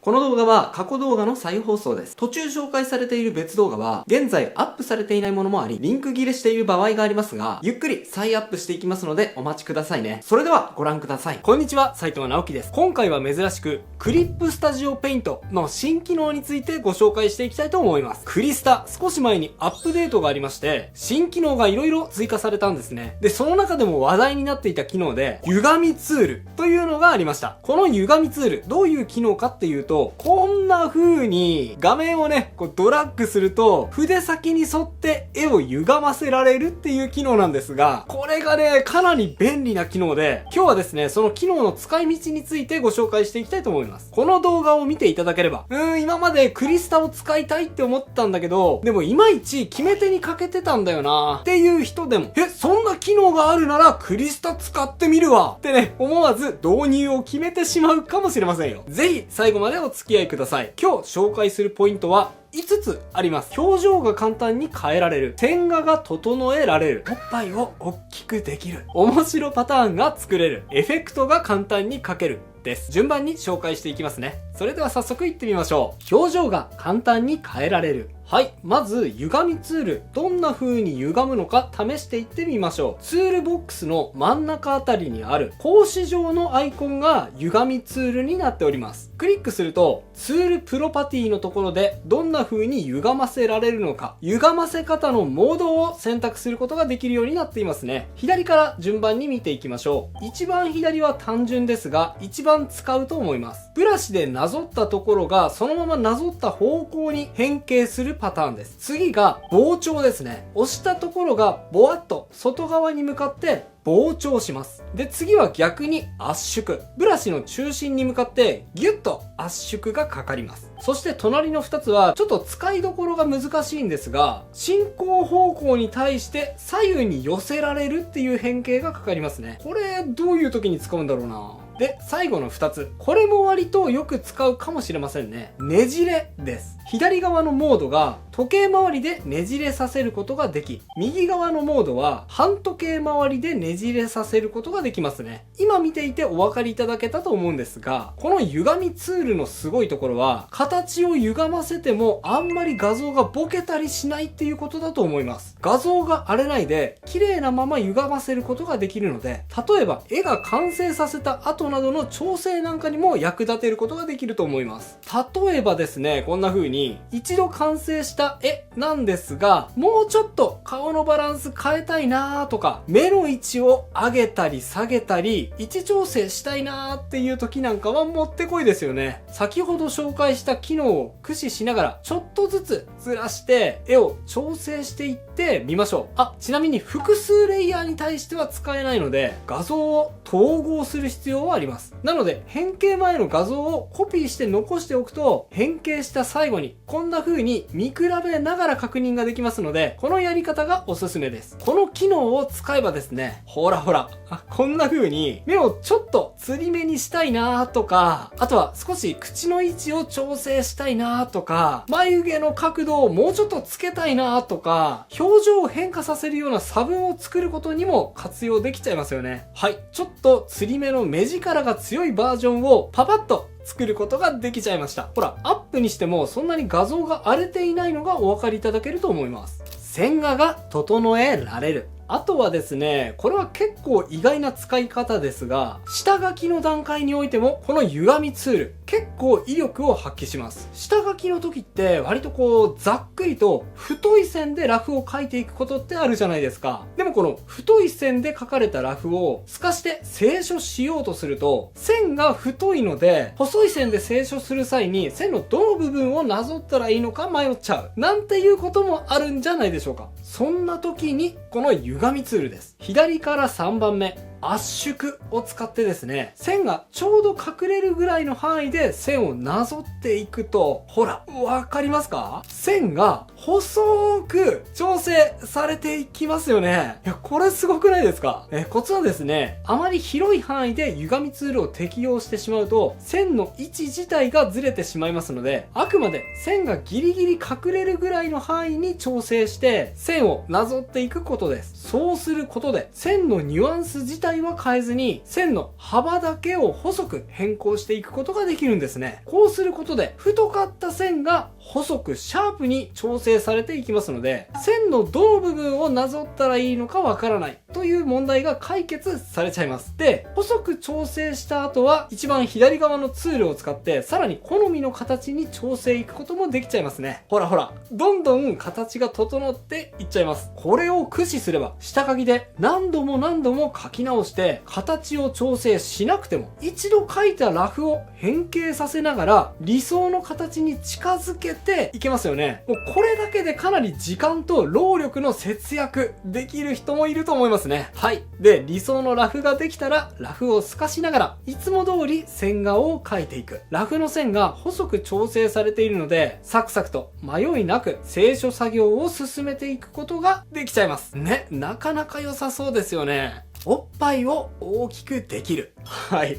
この動画は過去動画の再放送です。途中紹介されている別動画は、現在アップされていないものもあり、リンク切れしている場合がありますが、ゆっくり再アップしていきますので、お待ちくださいね。それではご覧ください。こんにちは、斉藤直樹です。今回は珍しく、クリップスタジオペイントの新機能についてご紹介していきたいと思います。クリスタ、少し前にアップデートがありまして、新機能が色々追加されたんですね。で、その中でも話題になっていた機能で、歪みツールというのがありました。この歪みツール、どういう機能かっていうと、こんな風に画面をね、ドラッグすると、筆先に沿って絵を歪ませられるっていう機能なんですが、これがね、かなり便利な機能で、今日はですね、その機能の使い道についてご紹介していきたいと思います。この動画を見ていただければ、今までクリスタを使いたいって思ったんだけど、でもいまいち決め手に欠けてたんだよなっていう人でも、そんな機能があるならクリスタ使ってみるわってね、思わず導入を決めてしまうかもしれませんよ。ぜひ最後までお付き合いください。今日紹介するポイントは5つあります。表情が簡単に変えられる。線画が整えられる。おっぱいを大きくできる。面白パターンが作れる。エフェクトが簡単に描ける。です。順番に紹介していきますね。それでは早速いってみましょう。表情が簡単に変えられる。はい。まず、歪みツール。どんな風に歪むのか試していってみましょう。ツールボックスの真ん中あたりにある格子状のアイコンが歪みツールになっております。クリックすると、ツールプロパティのところでどんな風に歪ませられるのか、歪ませ方のモードを選択することができるようになっていますね。左から順番に見ていきましょう。一番左は単純ですが、一番使うと思います。ブラシでなぞったところがそのままなぞった方向に変形するパターンです。次が膨張ですね。押したところがボワッと外側に向かって膨張します。で、次は逆に圧縮。ブラシの中心に向かってギュッと圧縮がかかります。そして隣の2つはちょっと使いどころが難しいんですが、進行方向に対して左右に寄せられるっていう変形がかかりますね。これどういう時に使うんだろうな。で、最後の2つ。これも割とよく使うかもしれませんね。ねじれです。左側のモードが時計回りでねじれさせることができ、右側のモードは半時計回りでねじれさせることができますね。今見ていてお分かりいただけたと思うんですが、この歪みツールのすごいところは、形を歪ませてもあんまり画像がボケたりしないっていうことだと思います。画像が荒れないで、綺麗なまま歪ませることができるので、例えば絵が完成させた後などの調整なんかにも役立てることができると思います。例えばですね、こんな風に一度完成した絵なんですが、もうちょっと顔のバランス変えたいなーとか、目の位置を上げたり下げたり位置調整したいなーっていう時なんかはもってこいですよね。先ほど紹介した機能を駆使しながらちょっとずつずらして絵を調整していってみましょう。ちなみに複数レイヤーに対しては使えないので、画像を統合する必要はあります。なので変形前の画像をコピーして残しておくと、変形した最後にこんな風に見比べながら確認ができますので、このやり方がおすすめです。この機能を使えばですね、ほらこんな風に目をちょっとつり目にしたいなーとか、あとは少し口の位置を調整したいなーとか、眉毛の角度をもうちょっとつけたいなーとか、表情を変化させるような差分を作ることにも活用できちゃいますよね。はい、ちょっとつり目の目力が強いバージョンをパパッと作ることができちゃいました。ほら、アップにしてもそんなに画像が荒れていないのがお分かりいただけると思います。線画が整えられる。あとはですね、これは結構意外な使い方ですが、下書きの段階においてもこの歪みツール結構威力を発揮します。下書きの時って割とざっくりと太い線でラフを描いていくことってあるじゃないですか。でもこの太い線で描かれたラフを透かして清書しようとすると、線が太いので細い線で清書する際に線のどの部分をなぞったらいいのか迷っちゃうなんていうこともあるんじゃないでしょうか。そんな時にこの歪みツールです。左から3番目、圧縮を使ってですね、線がちょうど隠れるぐらいの範囲で線をなぞっていくと、ほら、わかりますか？線が細く調整されていきますよね。いや、これすごくないですか？コツはですね、あまり広い範囲で歪みツールを適用してしまうと、線の位置自体がずれてしまいますので、あくまで線がギリギリ隠れるぐらいの範囲に調整して、線をなぞっていくことです。そうすることで、線のニュアンス自体体は変えずに線の幅だけを細く変更していくことができるんですね。こうすることで太かった線が細くシャープに調整されていきますので、線のどの部分をなぞったらいいのかわからないという問題が解決されちゃいます。で、細く調整した後は一番左側のツールを使ってさらに好みの形に調整いくこともできちゃいますね。ほらほら、どんどん形が整っていっちゃいます。これを駆使すれば下書きで何度も何度も書き直して形を調整しなくても一度書いたラフを変形させながら理想の形に近づけていけますよね。もうこれだけでかなり時間と労力の節約できる人もいると思いますね。はい。で、理想のラフができたらラフを透かしながらいつも通り線画を描いていく。ラフの線が細く調整されているのでサクサクと迷いなく清書作業を進めていくことができちゃいますね。なかなか良さそうですよね。おっぱいを大きくできる。はい。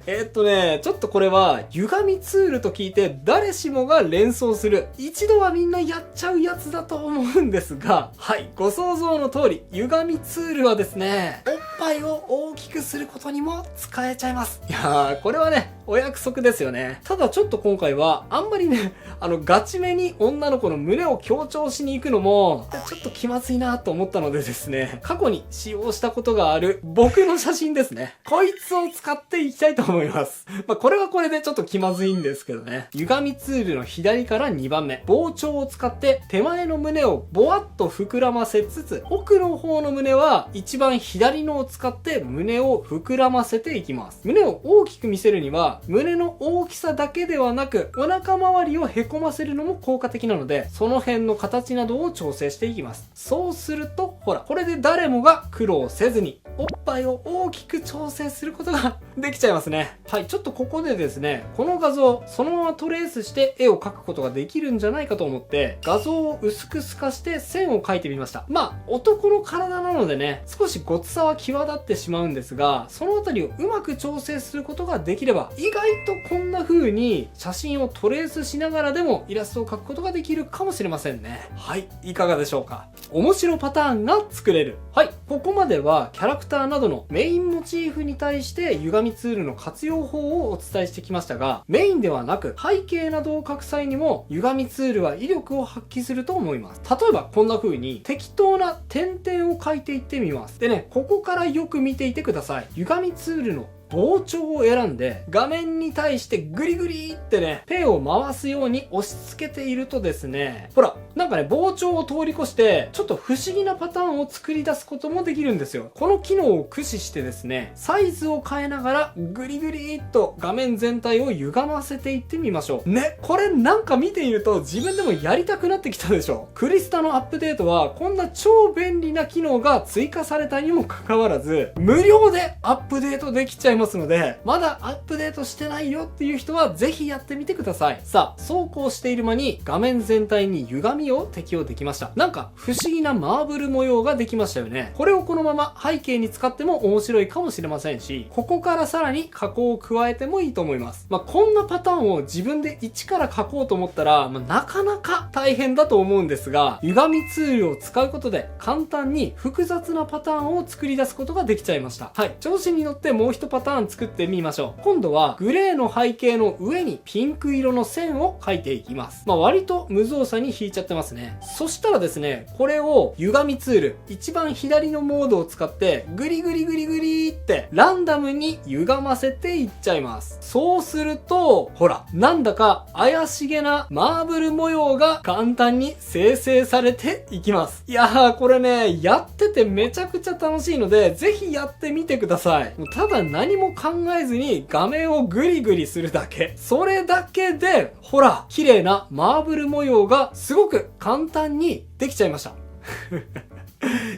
ちょっとこれは歪みツールと聞いて誰しもが連想する。一度はみんなやっちゃうやつだと思うんですが、はい。ご想像の通り、歪みツールはですね、おっぱいを大きくすることにも使えちゃいます。いやー、これはね、お約束ですよね。ただちょっと今回はあんまりね、ガチめに女の子の胸を強調しに行くのも、ちょっと気まずいなと思ったのでですね、過去に使用したことがある僕の写真ですね。こいつを使っていきたいと思います。これはこれでちょっと気まずいんですけどね。歪みツールの左から2番目。膨張を使って手前の胸をボワッと膨らませつつ、奥の方の胸は一番左のを使って胸を膨らませていきます。胸を大きく見せるには、胸の大きさだけではなく、お腹周りをへこませるのも効果的なので、その辺の形などを調整していきます。そうすると、ほら、これで誰もが苦労せずに、おっぱいを大きく調整することができちゃいますね。はい、ちょっとここでですね、この画像、そのままトレースして絵を描くことができるんじゃないかと思って、画像を薄く透かして線を描いてみました。男の体なのでね、少しごつさは際立ってしまうんですが、そのあたりをうまく調整することができれば、意外とこんな風に写真をトレースしながらでもイラストを描くことができるかもしれませんね。はい、いかがでしょうか。面白パターンが作れる。はい、ここまではキャラクターなどのメインモチーフに対して歪みツールの活用法をお伝えしてきましたが、メインではなく背景などを描く際にも歪みツールは威力を発揮すると思います。例えばこんな風に適当な点々を描いていってみます。でね、ここからよく見ていてください。歪みツールの膨張を選んで画面に対してグリグリってね、ペンを回すように押し付けているとですね、ほら、なんかね、膨張を通り越してちょっと不思議なパターンを作り出すこともできるんですよ。この機能を駆使してですね、サイズを変えながらグリグリっと画面全体を歪ませていってみましょう。ね、これなんか見ていると自分でもやりたくなってきたでしょ。クリスタのアップデートはこんな超便利な機能が追加されたにもかかわらず、無料でアップデートできちゃいますので、まだアップデートしてないよっていう人はぜひやってみてください。さあ、そうこうしている間に画面全体に歪みを適用できました。なんか不思議なマーブル模様ができましたよね。これをこのまま背景に使っても面白いかもしれませんし、ここからさらに加工を加えてもいいと思います。こんなパターンを自分で一から書こうと思ったら、なかなか大変だと思うんですが、歪みツールを使うことで簡単に複雑なパターンを作り出すことができちゃいました。はい、調子に乗ってもう一パターン作ってみましょう。今度はグレーの背景の上にピンク色の線を描いていきます。割と無造作に引いちゃってますね。そしたらですね、これを歪みツール、一番左のモードを使ってグリグリグリグリってランダムに歪ませていっちゃいます。そうすると、ほら、なんだか怪しげなマーブル模様が簡単に生成されていきます。いやー、これね、やっててめちゃくちゃ楽しいので、ぜひやってみてください。ただ何も考えずに画面をグリグリするだけ。それだけで、ほら、綺麗なマーブル模様がすごく簡単にできちゃいました。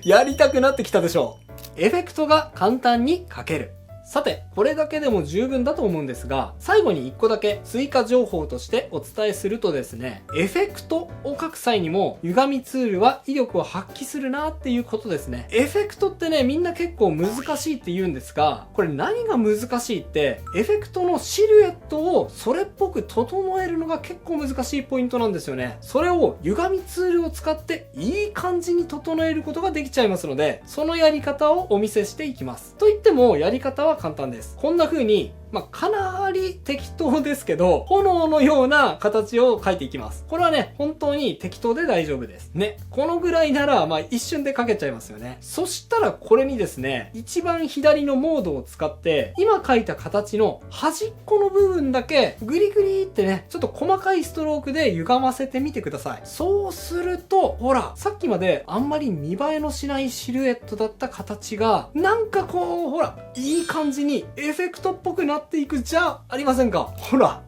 やりたくなってきたでしょう。エフェクトが簡単に描ける。さて、これだけでも十分だと思うんですが、最後に1個だけ追加情報としてお伝えするとですね、エフェクトを書く際にも歪みツールは威力を発揮するなっていうことですね。エフェクトってね、みんな結構難しいって言うんですが、これ何が難しいって、エフェクトのシルエットをそれっぽく整えるのが結構難しいポイントなんですよね。それを歪みツールを使っていい感じに整えることができちゃいますので、そのやり方をお見せしていきます。と言っても、やり方は簡単です。こんな風にかなり適当ですけど、炎のような形を描いていきます。これはね、本当に適当で大丈夫です。ね。このぐらいなら、一瞬で描けちゃいますよね。そしたらこれにですね、一番左のモードを使って、今描いた形の端っこの部分だけ、グリグリってね、ちょっと細かいストロークで歪ませてみてください。そうすると、ほら、さっきまであんまり見栄えのしないシルエットだった形が、なんかこう、ほら、いい感じにエフェクトっぽくなっていくじゃありませんか。ほら。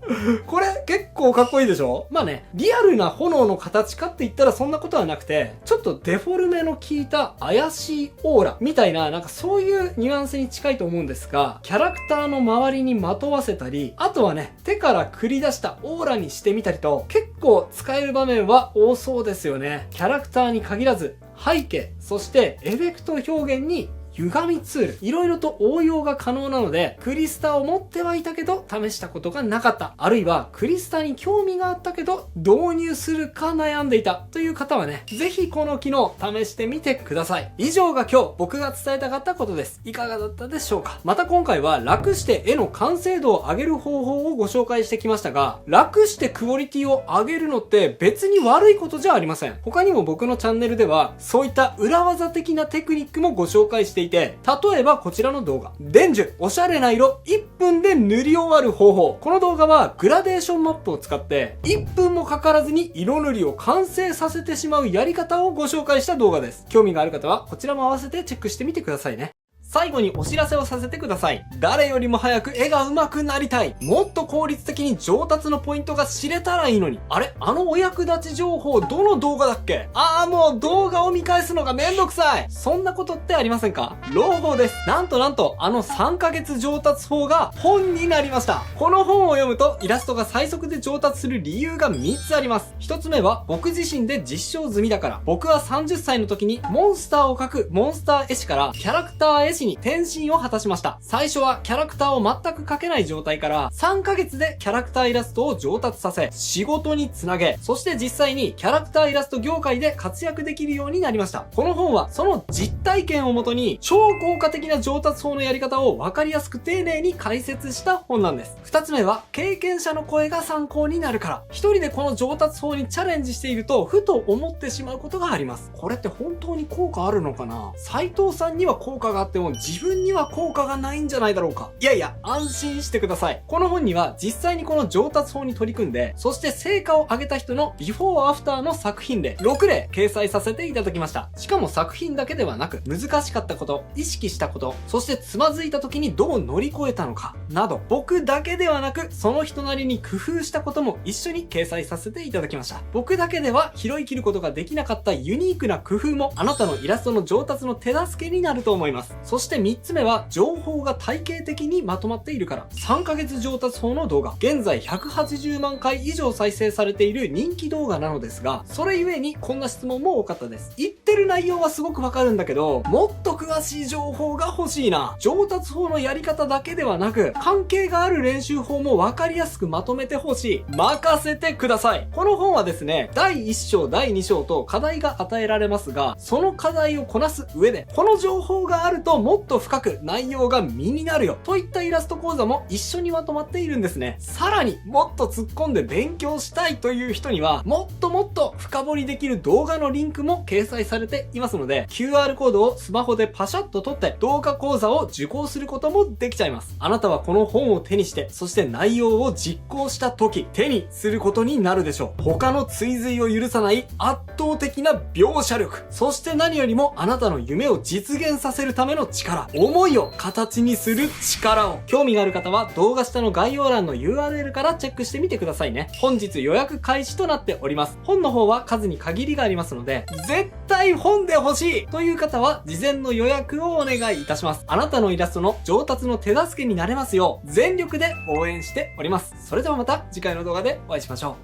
これ結構かっこいいでしょ。リアルな炎の形かって言ったらそんなことはなくて、ちょっとデフォルメの効いた怪しいオーラみたいな、そういうニュアンスに近いと思うんですが、キャラクターの周りにまとわせたり、あとはね、手から繰り出したオーラにしてみたりと、結構使える場面は多そうですよね。キャラクターに限らず、背景、そしてエフェクト表現に歪みツール、いろいろと応用が可能なので、クリスタを持ってはいたけど試したことがなかった。あるいはクリスタに興味があったけど導入するか悩んでいたという方はね、ぜひこの機能試してみてください。以上が今日僕が伝えたかったことです。いかがだったでしょうか。また今回は楽して絵の完成度を上げる方法をご紹介してきましたが、楽してクオリティを上げるのって別に悪いことじゃありません。他にも僕のチャンネルではそういった裏技的なテクニックもご紹介していて、例えばこちらの動画、伝授おしゃれな色1分で塗り終わる方法。この動画はグラデーションマップを使って1分もかからずに色塗りを完成させてしまうやり方をご紹介した動画です。興味がある方はこちらも合わせてチェックしてみてくださいね。最後にお知らせをさせてください。誰よりも早く絵が上手くなりたい。もっと効率的に上達のポイントが知れたらいいのに。あれ？あのお役立ち情報どの動画だっけ？もう動画を見返すのがめんどくさい。そんなことってありませんか？朗報です。なんとあの3ヶ月上達法が本になりました。この本を読むとイラストが最速で上達する理由が3つあります。1つ目は僕自身で実証済みだから。僕は30歳の時にモンスターを描くモンスター絵師からキャラクター絵師に転身を果たしました。最初はキャラクターを全く描けない状態から3ヶ月でキャラクターイラストを上達させ、仕事につなげ、そして実際にキャラクターイラスト業界で活躍できるようになりました。この本はその実体験をもとに超効果的な上達法のやり方を分かりやすく丁寧に解説した本なんです。2つ目は経験者の声が参考になるから。一人でこの上達法にチャレンジしているとふと思ってしまうことがあります。これって本当に効果あるのかな？斉藤さんには効果があっても自分には効果がないんじゃないだろうか。いやいや、安心してください。この本には実際にこの上達法に取り組んで、そして成果を上げた人のビフォーアフターの作品例6例掲載させていただきました。しかも作品だけではなく、難しかったこと、意識したこと、そしてつまずいた時にどう乗り越えたのかなど、僕だけではなくその人なりに工夫したことも一緒に掲載させていただきました。僕だけでは拾い切ることができなかったユニークな工夫もあなたのイラストの上達の手助けになると思います。そして3つ目は情報が体系的にまとまっているから。3ヶ月上達法の動画、現在180万回以上再生されている人気動画なのですが、それゆえにこんな質問も多かったです。言ってる内容はすごくわかるんだけど、もっと詳しい情報が欲しいな。上達法のやり方だけではなく、関係がある練習法もわかりやすくまとめてほしい。任せてください。この本はですね、第1章、第2章と課題が与えられますが、その課題をこなす上で、この情報があるともっと深く内容が身になるよといったイラスト講座も一緒にまとまっているんですね。さらにもっと突っ込んで勉強したいという人には、もっともっと深掘りできる動画のリンクも掲載されていますので、 QR コードをスマホでパシャッと撮って動画講座を受講することもできちゃいます。あなたはこの本を手にして、そして内容を実行した時、手にすることになるでしょう。他の追随を許さない圧倒的な描写力、そして何よりもあなたの夢を実現させるための力、思いを形にする力を。興味がある方は動画下の概要欄の URL からチェックしてみてくださいね。本日予約開始となっております。本の方は数に限りがありますので、絶対本で欲しいという方は事前の予約をお願いいたします。あなたのイラストの上達の手助けになれますよう全力で応援しております。それではまた次回の動画でお会いしましょ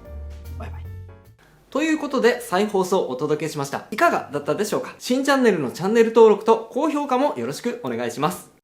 う。バイバイ。ということで再放送をお届けしました。いかがだったでしょうか？新チャンネルのチャンネル登録と高評価もよろしくお願いします。